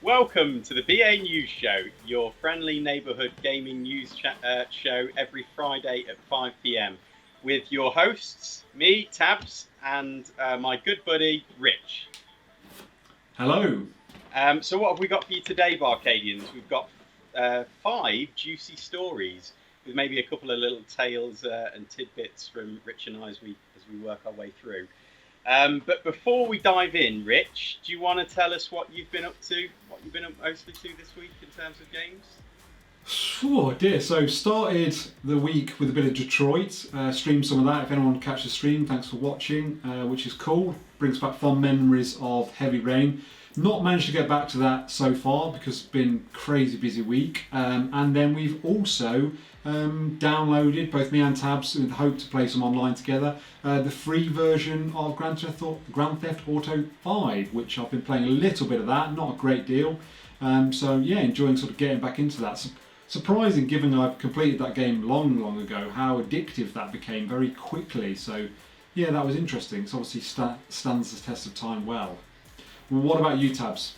Welcome to the BA News Show, your friendly neighbourhood gaming news show every Friday at 5 p.m. with your hosts, me, Tabs, and my good buddy, Rich. Hello. So what have we got for you today, BArcadians? We've got 5 juicy stories with maybe a couple of little tales and tidbits from Rich and I as we work our way through. But before we dive in, Rich, do you want to tell us what you've been up to, what you've been up mostly to this week in terms of games? Oh dear, so started the week with a bit of Detroit, streamed some of that. If anyone catches the stream, thanks for watching, which is cool. Brings back fond memories of Heavy Rain. Not managed to get back to that so far because it's been a crazy busy week. And then we've also downloaded, both me and Tabs, and hope to play some online together, the free version of Grand Theft Auto 5, which I've been playing a little bit of that, not a great deal. So yeah, enjoying sort of getting back into that. Surprising, given I've completed that game long ago, how addictive that became very quickly. So yeah, that was interesting. It obviously stands the test of time well. What about you, Tabs?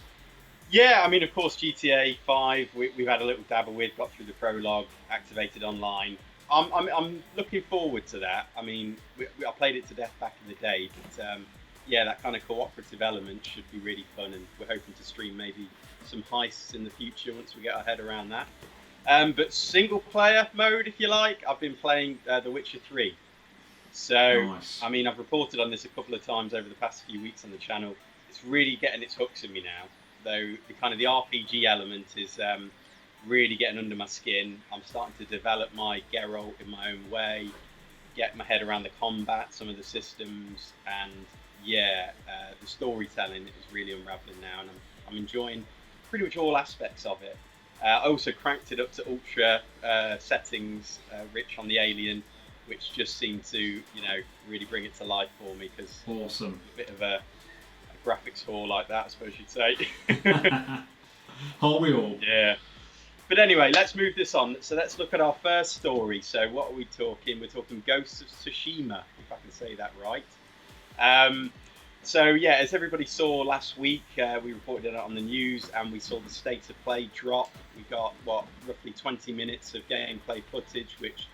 Yeah, I mean, of course, GTA 5, we've had a little dabble with, got through the prologue, activated online. I'm looking forward to that. I mean, I played it to death back in the day, but yeah, that kind of cooperative element should be really fun, and we're hoping to stream maybe some heists in the future once we get our head around that. But single player mode, if you like, I've been playing The Witcher 3. So, nice. I mean, I've reported on this a couple of times over the past few weeks on the channel. It's really getting its hooks in me now, though the RPG element is really getting under my skin. I'm starting to develop my Geralt in my own way, get my head around the combat, some of the systems, and yeah, the storytelling is really unraveling now, and I'm enjoying pretty much all aspects of it. I also cranked it up to ultra settings, Rich, on the Alien, which just seemed to, really bring it to life for me, because awesome. A bit of a graphics whore like that, I suppose you'd say. Aren't we all? Yeah. But anyway, let's move this on. So let's look at our first story. So what are we talking? We're talking Ghosts of Tsushima, if I can say that right. So yeah, as everybody saw last week, we reported it on the news, and we saw the state of play drop. We got, roughly 20 minutes of gameplay footage, which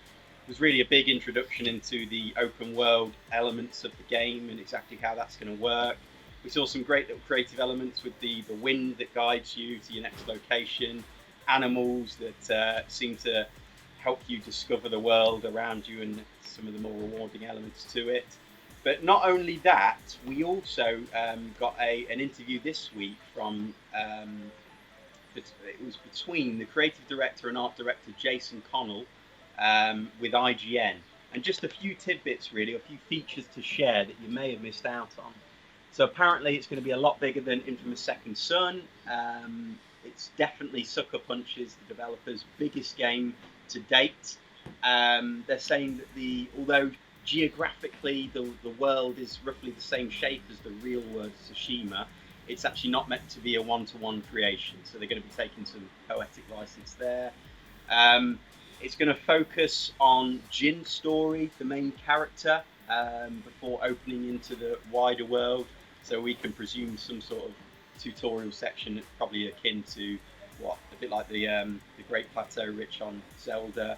was really a big introduction into the open world elements of the game and exactly how that's going to work. We saw some great little creative elements with the wind that guides you to your next location, animals that seem to help you discover the world around you, and some of the more rewarding elements to it. But not only that, we also got an interview this week from, it was between the creative director and art director Jason Connell with IGN. And just a few tidbits, really, a few features to share that you may have missed out on. So apparently it's going to be a lot bigger than Infamous Second Son. It's definitely Sucker Punch's, the developer's, biggest game to date. They're saying that although geographically the world is roughly the same shape as the real world Tsushima, it's actually not meant to be a one-to-one creation. So they're going to be taking some poetic license there. It's going to focus on Jin's story, the main character, before opening into the wider world. So we can presume some sort of tutorial section, probably akin to a bit like the Great Plateau, Rich, on Zelda.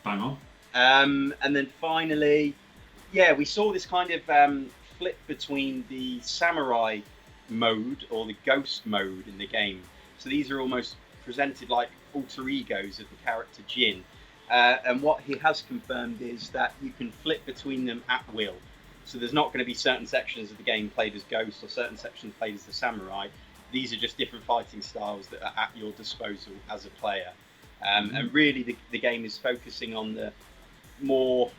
Bang on. And then finally, yeah, we saw this kind of flip between the samurai mode or the ghost mode in the game. So these are almost presented like alter egos of the character Jin. And what he has confirmed is that you can flip between them at will. So there's not going to be certain sections of the game played as Ghost or certain sections played as the Samurai. These are just different fighting styles that are at your disposal as a player. And really the game is focusing on the more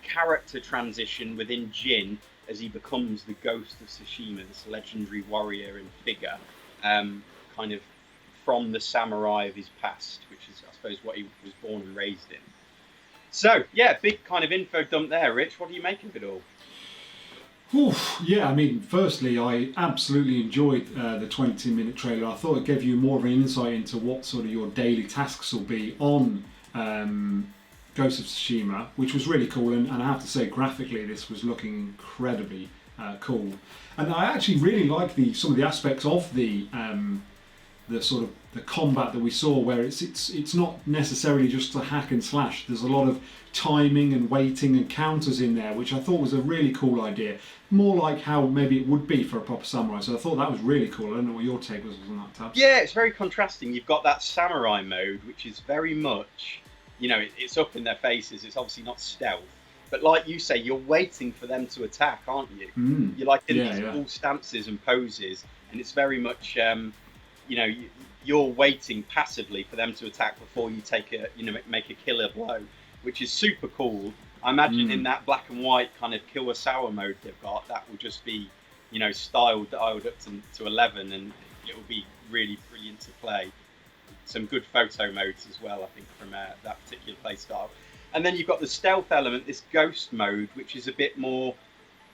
character transition within Jin as he becomes the Ghost of Tsushima, this legendary warrior and figure, kind of from the samurai of his past, which is, I suppose, what he was born and raised in. So, yeah, big kind of info dump there, Rich. What do you make of it all? Yeah, I mean, firstly, I absolutely enjoyed the 20-minute trailer. I thought it gave you more of an insight into what sort of your daily tasks will be on Ghost of Tsushima, which was really cool. And I have to say, graphically, this was looking incredibly cool. And I actually really like some of the aspects of the the sort of the combat that we saw, where it's not necessarily just a hack and slash. There's a lot of timing and waiting and counters in there, which I thought was a really cool idea. More like how maybe it would be for a proper samurai. So I thought that was really cool. I don't know what your take was on that, Tabs. Yeah, it's very contrasting. You've got that samurai mode, which is very much, it's up in their faces. It's obviously not stealth. But like you say, you're waiting for them to attack, aren't you? You're like in these cool stances and poses, and it's very much, you're waiting passively for them to attack before you make a killer blow, which is super cool. I imagine in that black and white kind of Kurosawa mode they've got, that will just be, dialed up to 11, and it will be really brilliant to play. Some good photo modes as well, I think, from that particular play style. And then you've got the stealth element, this ghost mode, which is a bit more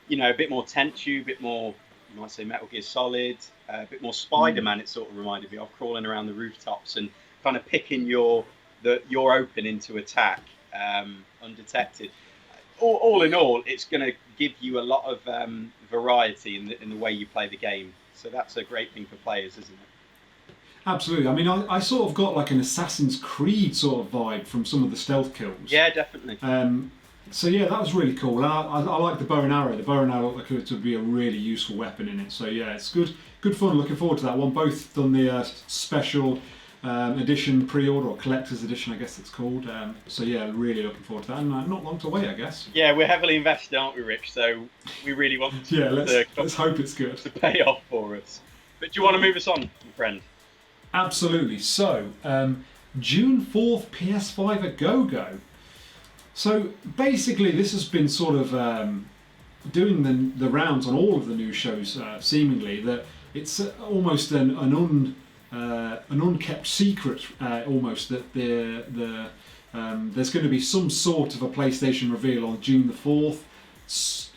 Tenchu, a bit more, you might say, Metal Gear Solid, a bit more Spider-Man. It sort of reminded me of crawling around the rooftops and kind of picking your opening to attack undetected. All in all, it's going to give you a lot of variety in the way you play the game. So that's a great thing for players, isn't it? Absolutely. I mean, I sort of got like an Assassin's Creed sort of vibe from some of the stealth kills. Yeah, definitely. So yeah, that was really cool. And I like the bow and arrow. The bow and arrow looked like it would be a really useful weapon in it. So yeah, it's good fun. Looking forward to that one. Both done the special edition pre-order, or collector's edition, I guess it's called. So yeah, really looking forward to that. And not long to wait, I guess. Yeah, we're heavily invested, aren't we, Rich? So we really want let's hope it's good to pay off for us. But do you want to move us on, my friend? Absolutely. So, June 4th, PS5 a go-go. So, basically, this has been sort of doing the rounds on all of the news shows, seemingly, that it's almost an unkept secret, almost, that there's going to be some sort of a PlayStation reveal on June the 4th,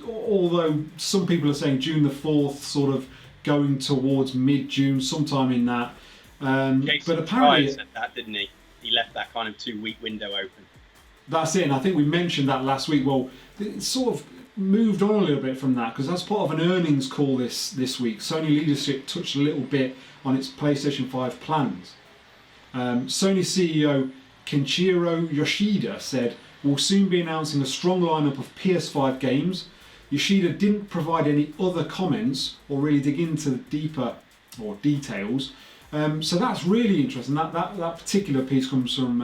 although some people are saying June the 4th, sort of going towards mid-June, sometime in that. Jason but apparently said that, didn't he? He left that kind of 2-week window open. That's it, and I think we mentioned that last week. Well, it sort of moved on a little bit from that, because as part of an earnings call this week, Sony leadership touched a little bit on its PlayStation 5 plans. Sony CEO Kenshiro Yoshida said, "We'll soon be announcing a strong lineup of PS5 games." Yoshida didn't provide any other comments or really dig into deeper or details. So that's really interesting. That particular piece comes from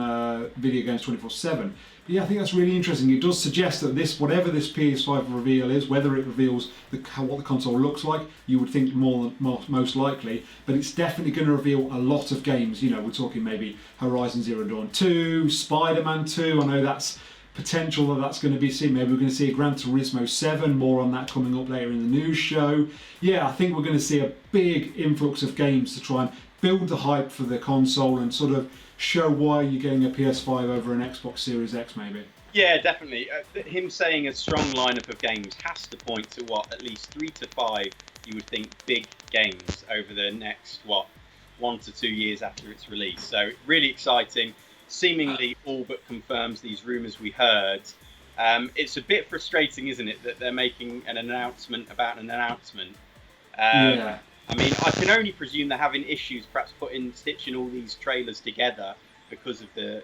Video Games 24/7. But yeah, I think that's really interesting. It does suggest that whatever this PS5 reveal is, whether it reveals what the console looks like, you would think most likely, but it's definitely going to reveal a lot of games. We're talking maybe Horizon Zero Dawn 2, Spider-Man 2. I know that's potential that's going to be seen. Maybe we're going to see a Gran Turismo 7, more on that coming up later in the news show. Yeah, I think we're going to see a big influx of games to try and build the hype for the console and sort of show why you're getting a PS5 over an Xbox Series X, maybe. Yeah, definitely. Him saying a strong lineup of games has to point to at least 3 to 5, you would think, big games over the next 1 to 2 years after its release. So really exciting. Seemingly all but confirms these rumours we heard. It's a bit frustrating, isn't it, that they're making an announcement about an announcement. Yeah. I mean, I can only presume they're having issues, perhaps stitching all these trailers together because of the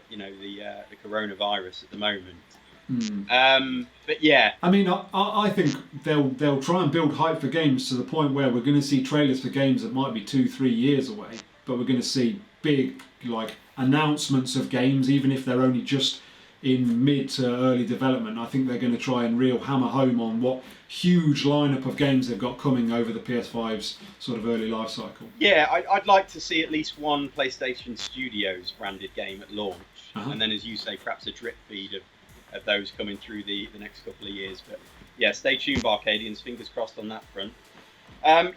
coronavirus at the moment. But yeah, I mean, I think they'll try and build hype for games to the point where we're going to see trailers for games that might be 2-3 years away, but we're going to see big announcements of games, even if they're only just in mid to early development. I think they're going to try and hammer home on what huge lineup of games they've got coming over the PS5's sort of early life cycle. Yeah, I'd like to see at least one PlayStation Studios branded game at launch, and then, as you say, perhaps a drip feed of those coming through the next couple of years. But yeah, stay tuned, BArcadians. Fingers crossed on that front.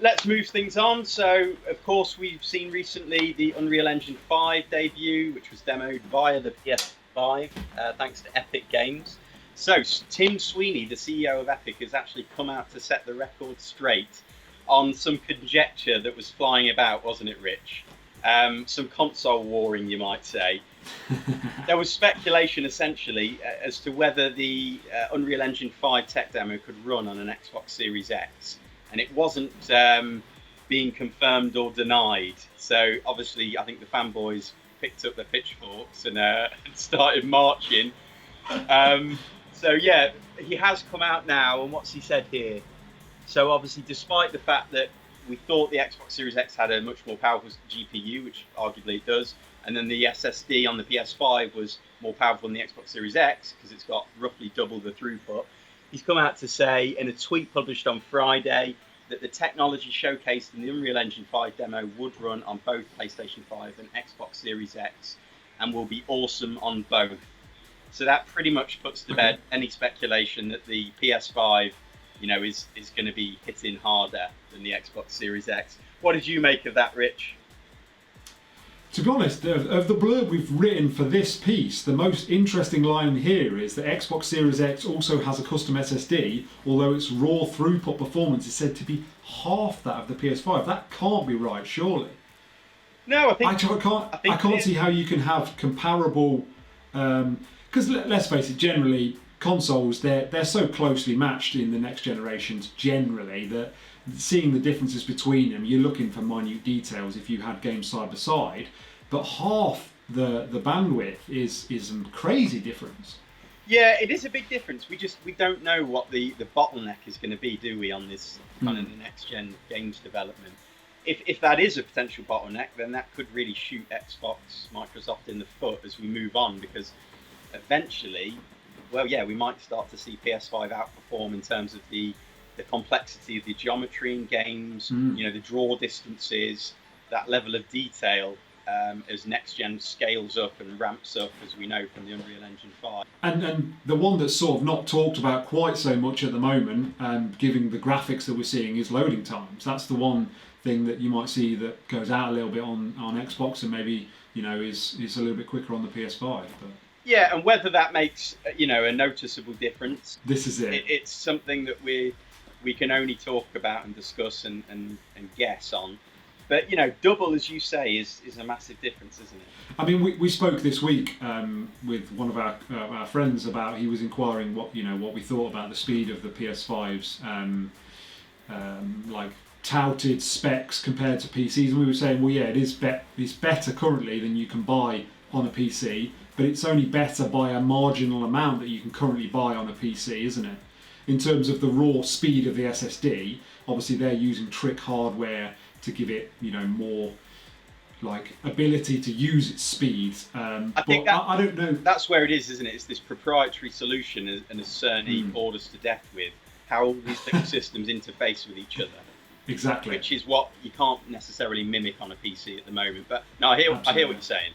Let's move things on. So, of course, we've seen recently the Unreal Engine 5 debut, which was demoed via the PS5, thanks to Epic Games. So, Tim Sweeney, the CEO of Epic, has actually come out to set the record straight on some conjecture that was flying about, wasn't it, Rich? Some console warring, you might say. There was speculation, essentially, as to whether the Unreal Engine 5 tech demo could run on an Xbox Series X. And it wasn't being confirmed or denied. So obviously, I think the fanboys picked up their pitchforks and started marching. So yeah, he has come out now, and what's he said here? So obviously, despite the fact that we thought the Xbox Series X had a much more powerful GPU, which arguably it does, and then the SSD on the PS5 was more powerful than the Xbox Series X because it's got roughly double the throughput. He's come out to say in a tweet published on Friday that the technology showcased in the Unreal Engine 5 demo would run on both PlayStation 5 and Xbox Series X and will be awesome on both. So that pretty much puts to bed any speculation that the PS5, is going to be hitting harder than the Xbox Series X. What did you make of that, Rich? To be honest, of the blurb we've written for this piece, the most interesting line here is that Xbox Series X also has a custom SSD, although its raw throughput performance is said to be half that of the PS5. That can't be right, surely. No, I can't see how you can have comparable. Because let's face it, generally consoles they're so closely matched in the next generations generally that seeing the differences between them, you're looking for minute details if you had games side by side, but half the bandwidth is a crazy difference. Yeah, it is a big difference. We don't know what the bottleneck is going to be, do we, on this kind of the next gen games development? If that is a potential bottleneck, then that could really shoot Xbox, Microsoft in the foot as we move on, because eventually, well, yeah, we might start to see PS5 outperform in terms of the complexity of the geometry in games, the draw distances, that level of detail as next gen scales up and ramps up, as we know from the Unreal Engine 5. And the one that's sort of not talked about quite so much at the moment, given the graphics that we're seeing, is loading times. That's the one thing that you might see that goes out a little bit on Xbox and maybe is a little bit quicker on the PS5. But yeah, and whether that makes a noticeable difference, this is it. It's something that we can only talk about and discuss and guess on. But double, as you say, is a massive difference, isn't it? I mean, we spoke this week with one of our friends about, he was inquiring what we thought about the speed of the PS5's like touted specs compared to PCs, and we were saying, well, yeah, it's better currently than you can buy on a PC, but it's only better by a marginal amount that you can currently buy on a PC, isn't it? In terms of the raw speed of the SSD, obviously they're using trick hardware to give it, more like ability to use its speed. I don't know. That's where it is, isn't it? It's this proprietary solution, and as Cerny bored us to death with, how all these little systems interface with each other. Exactly. Which is what you can't necessarily mimic on a PC at the moment. But no, I hear what you're saying.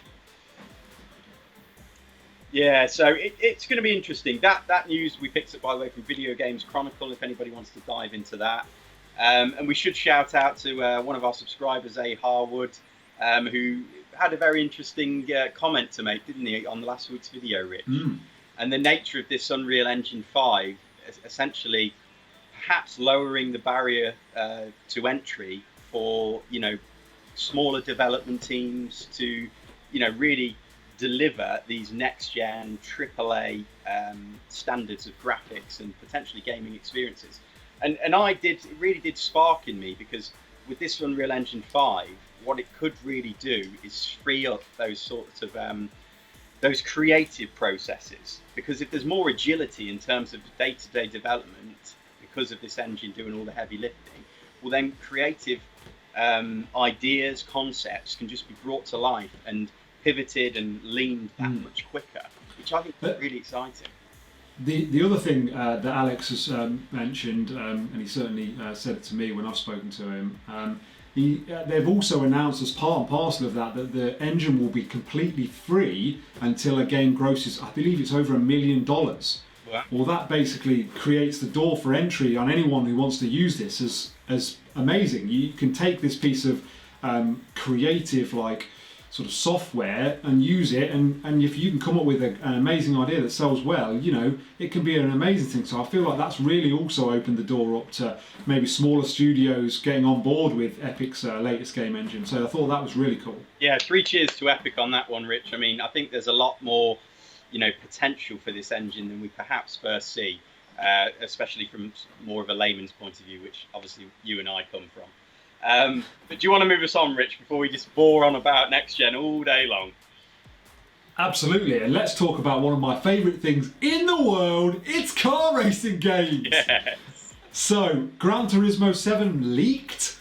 Yeah, so it's going to be interesting. That news we picked up, by the way, from Video Games Chronicle, if anybody wants to dive into that. And we should shout out to one of our subscribers, A. Harwood, who had a very interesting comment to make, didn't he, on last week's video, Rich? And the nature of this Unreal Engine 5, essentially perhaps lowering the barrier to entry for, smaller development teams to, really deliver these next-gen AAA standards of graphics and potentially gaming experiences. And it really did spark in me, because with this Unreal Engine 5, what it could really do is free up those sorts of those creative processes. Because if there's more agility in terms of day-to-day development, because of this engine doing all the heavy lifting, well then creative ideas, concepts can just be brought to life and pivoted and leaned that much quicker, which I think is really exciting. The other thing that Alex has mentioned, and he certainly said it to me when I've spoken to him, they've also announced as part and parcel of that the engine will be completely free until a game grosses, I believe it's over $1 million. Wow. Well, that basically creates the door for entry on anyone who wants to use this as amazing. You can take this piece of creative, like, sort of software and use it, and if you can come up with an amazing idea that sells well, it can be an amazing thing. So I feel like that's really also opened the door up to maybe smaller studios getting on board with Epic's latest game engine. So I thought that was really cool. Yeah, 3 cheers to Epic on that one, Rich. I mean, I think there's a lot more, potential for this engine than we perhaps first see, especially from more of a layman's point of view, which obviously you and I come from. But do you want to move us on, Rich, before we just bore on about next gen all day long? Absolutely, and let's talk about one of my favourite things in the world. It's car racing games. Yes. So, Gran Turismo 7 leaked.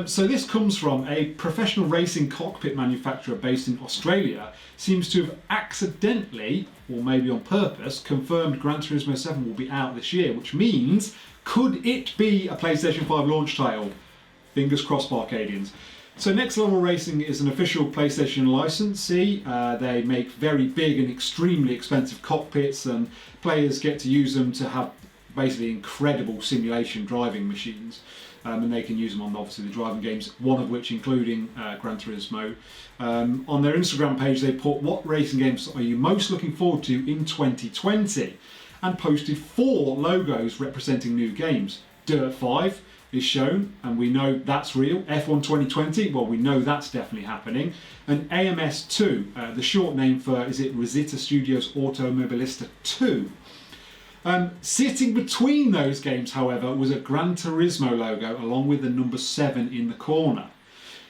So this comes from a professional racing cockpit manufacturer based in Australia. Seems to have accidentally, or maybe on purpose, confirmed Gran Turismo 7 will be out this year, which means, could it be a PlayStation 5 launch title? Fingers crossed, BArcadians. So Next Level Racing is an official PlayStation licensee. They make very big and extremely expensive cockpits, and players get to use them to have basically incredible simulation driving machines. And they can use them on obviously the driving games, one of which including Gran Turismo. On their Instagram page they put, what racing games are you most looking forward to in 2020? And posted 4 logos representing new games. Dirt 5 is shown, and we know that's real. F1 2020, well, we know that's definitely happening. And AMS2, the short name for, is it Rosita Studios Automobilista 2. Sitting between those games, however, was a Gran Turismo logo along with the number 7 in the corner.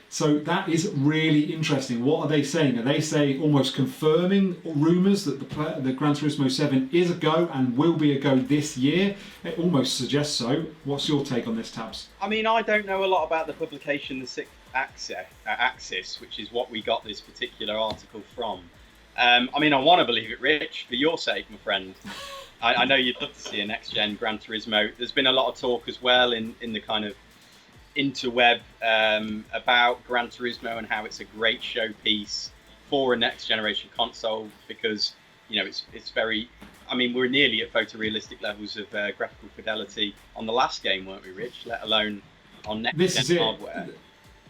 So that is really interesting. What are they saying? Are they saying, almost confirming rumours that the Gran Turismo 7 is a go and will be a go this year? It almost suggests so. What's your take on this, Tabs? I mean, I don't know a lot about the publication, the 6th Axis, which is what we got this particular article from. I mean, I want to believe it, Rich, for your sake, my friend. I know you'd love to see a next-gen Gran Turismo. There's been a lot of talk as well in the kind of interweb about Gran Turismo and how it's a great showpiece for a next-generation console because, you know, it's very... I mean, we're nearly at photorealistic levels of graphical fidelity on the last game, weren't we, Rich? Let alone on next-gen hardware.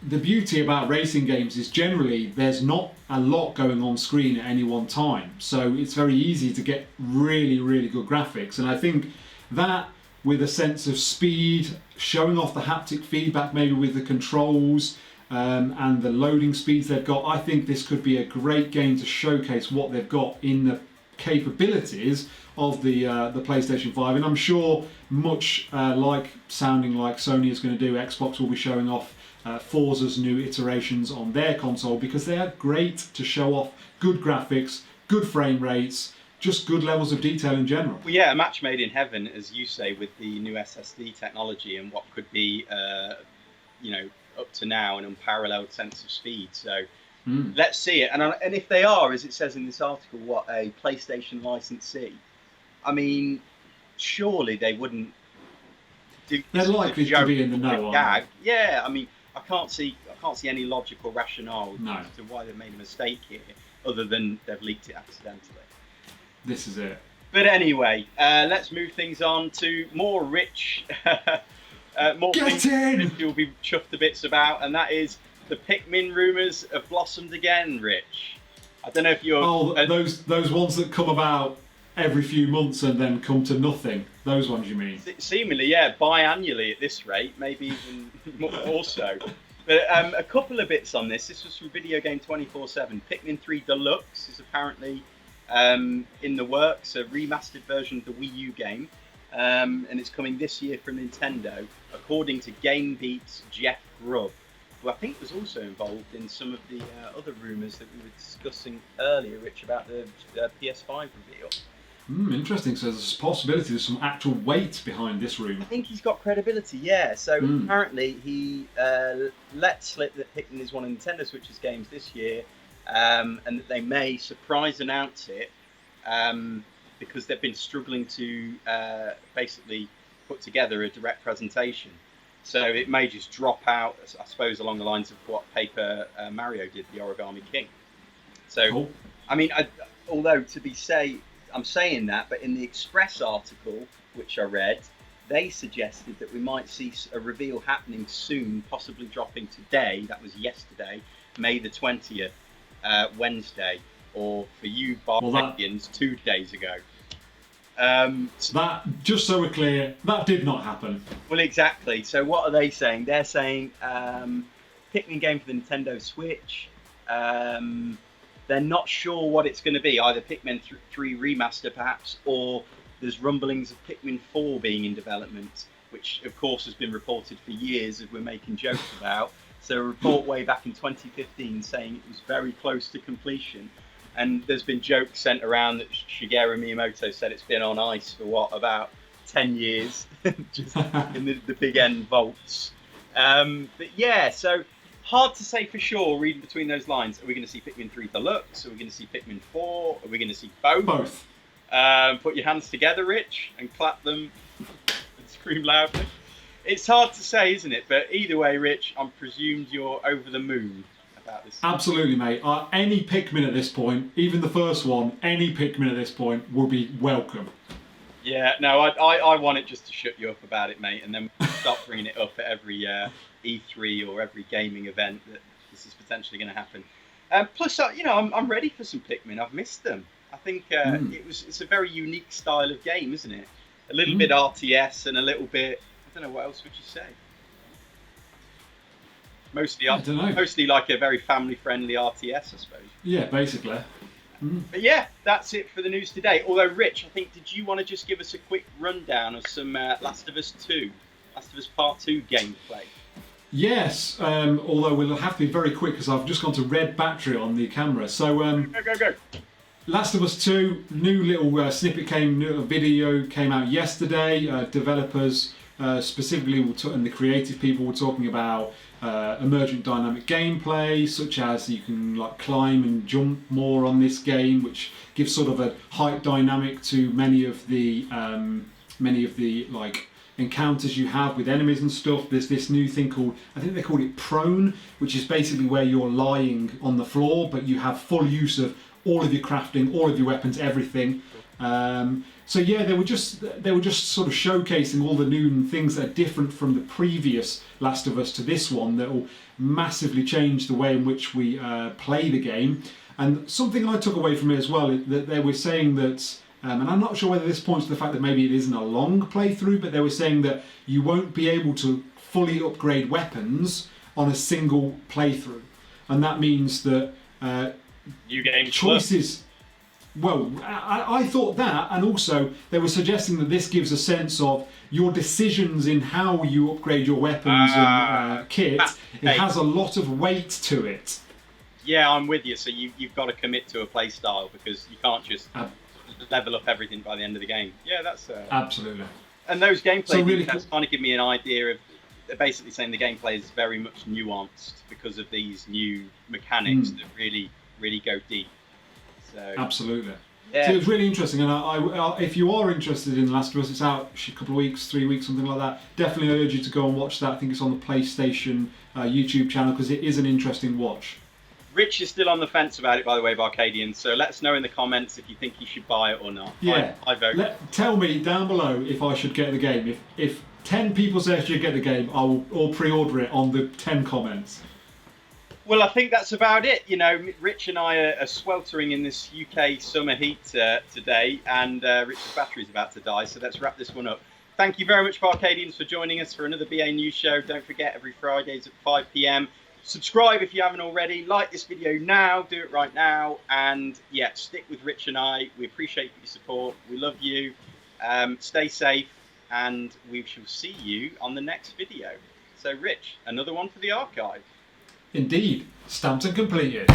The beauty about racing games is generally there's not a lot going on screen at any one time, so it's very easy to get really, really good graphics. And I think that, with a sense of speed, showing off the haptic feedback maybe with the controls and the loading speeds they've got, I think this could be a great game to showcase what they've got in the capabilities of the PlayStation 5. And I'm sure, much sounding like Sony is going to do, Xbox will be showing off Forza's new iterations on their console because they are great to show off good graphics, good frame rates, just good levels of detail in general. Well, yeah, a match made in heaven, as you say, with the new SSD technology and what could be, you know, up to now an unparalleled sense of speed. So let's see it. And if they are, as it says in this article, what, a PlayStation licensee, I mean, surely they wouldn't do. They're likely to be in the know. Gag. Yeah, I mean, I can't see any logical rationale as to why they've made a mistake here, other than they've leaked it accidentally. This is it. But anyway, let's move things on to more Rich, more things you'll be chuffed to bits about, and that is the Pikmin rumours have blossomed again, Rich. I don't know if you're... Oh, those ones that come about every few months and then come to nothing. Those ones you mean? Seemingly, yeah, biannually at this rate, maybe even more so. But a couple of bits on this. This was from Video Game 24/7. Pikmin 3 Deluxe is apparently in the works, a remastered version of the Wii U game, and it's coming this year from Nintendo, according to GameBeat's Jeff Grubb, who I think was also involved in some of the other rumours that we were discussing earlier, Rich, about the PS5 reveal. Interesting. So there's a possibility there's some actual weight behind this rumour. I think he's got credibility, yeah. So apparently he let slip that Pikmin is one of Nintendo Switch's games this year, and that they may surprise announce it because they've been struggling to basically put together a direct presentation. So it may just drop out, I suppose, along the lines of what Paper Mario did, the Origami King. So, cool. I mean, although I'm saying that, but in the Express article, which I read, they suggested that we might see a reveal happening soon, possibly dropping today. That was yesterday, May the 20th, Wednesday, or for you, BArcadians, 2 days ago. That, just so we're clear, that did not happen. Well, exactly. So what are they saying? They're saying Pikmin game for the Nintendo Switch. They're not sure what it's going to be, either Pikmin 3 Remaster perhaps, or there's rumblings of Pikmin 4 being in development, which of course has been reported for years as we're making jokes about. So a report way back in 2015 saying it was very close to completion. And there's been jokes sent around that Shigeru Miyamoto said it's been on ice for about 10 years, just in the big end vaults. But yeah, so hard to say for sure, reading between those lines. Are we going to see Pikmin 3 Deluxe? Are we going to see Pikmin 4? Are we going to see both? Both. Put your hands together, Rich, and clap them and scream loudly. It's hard to say, isn't it? But either way, Rich, I'm presumed you're over the moon about this. Absolutely, mate. Any Pikmin at this point, even the first one, any Pikmin at this point will be welcome. Yeah, no, I want it just to shut you up about it, mate, and then stop bringing it up at every E3 or every gaming event that this is potentially going to happen. Plus, I'm ready for some Pikmin. I've missed them. I think it's a very unique style of game, isn't it? A little bit RTS and a little bit, I don't know, what else would you say? Mostly like a very family-friendly RTS, I suppose. Yeah, basically. But yeah, that's it for the news today. Although, Rich, I think, did you want to just give us a quick rundown of some Last of Us 2, Last of Us Part 2 gameplay? Yes, although we'll have to be very quick because I've just gone to red battery on the camera. So, Go. Last of Us 2, new little snippet video came out yesterday. Developers, specifically, and the creative people were talking about emergent dynamic gameplay, such as you can like climb and jump more on this game, which gives sort of a height dynamic to many of the like encounters you have with enemies and stuff. There's this new thing called, I think they call it prone, which is basically where you're lying on the floor, but you have full use of all of your crafting, all of your weapons, everything. So yeah, they were just sort of showcasing all the new things that are different from the previous Last of Us to this one that will massively change the way in which we play the game. And something I took away from it as well, that they were saying that, and I'm not sure whether this points to the fact that maybe it isn't a long playthrough, but they were saying that you won't be able to fully upgrade weapons on a single playthrough. And that means that New game choices... Well, I thought that, and also they were suggesting that this gives a sense of your decisions in how you upgrade your weapons and kit. It has a lot of weight to it. Yeah, I'm with you. So you've got to commit to a play style because you can't just level up everything by the end of the game. Yeah, that's absolutely. And those gameplay really details kind of give me an idea of. They're basically saying the gameplay is very much nuanced because of these new mechanics that really go deep. So, absolutely. Yeah. So it's really interesting, and I, if you are interested in Last of Us, it's out a couple of weeks, 3 weeks, something like that. Definitely urge you to go and watch that. I think it's on the PlayStation YouTube channel because it is an interesting watch. Rich is still on the fence about it, by the way, BArcadians. So let us know in the comments if you think you should buy it or not. Yeah, I vote. Tell me down below if I should get the game. If 10 people say I should get the game, I will all pre-order it on the 10 comments. Well, I think that's about it. You know, Rich and I are sweltering in this UK summer heat today, and Rich's battery's about to die, so let's wrap this one up. Thank you very much, BArcadians, for joining us for another BA News Show. Don't forget, every Fridays at 5 PM. Subscribe if you haven't already. Like this video now. Do it right now. And, yeah, stick with Rich and I. We appreciate your support. We love you. Stay safe, and we shall see you on the next video. So, Rich, another one for the archive. Indeed, stamped and completed.